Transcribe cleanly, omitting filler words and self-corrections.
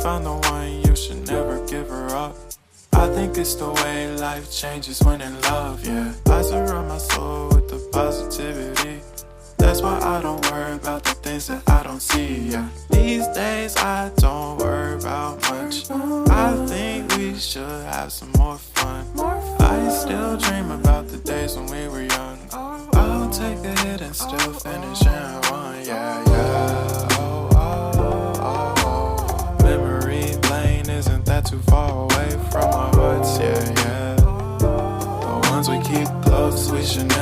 found the one, you should never give her up. I think it's the way life changes when in love, yeah. I surround my soul with the positivity. That's why I don't worry about the things that I don't see, yeah. These days I don't worry about much. I think we should have some more fun. I still dream about the days when we were young. I'll take a hit and still finish and one, yeah, yeah. Oh, oh, oh, oh. Memory lane isn't that too far away from our hearts, yeah, yeah. The ones we keep close, we should never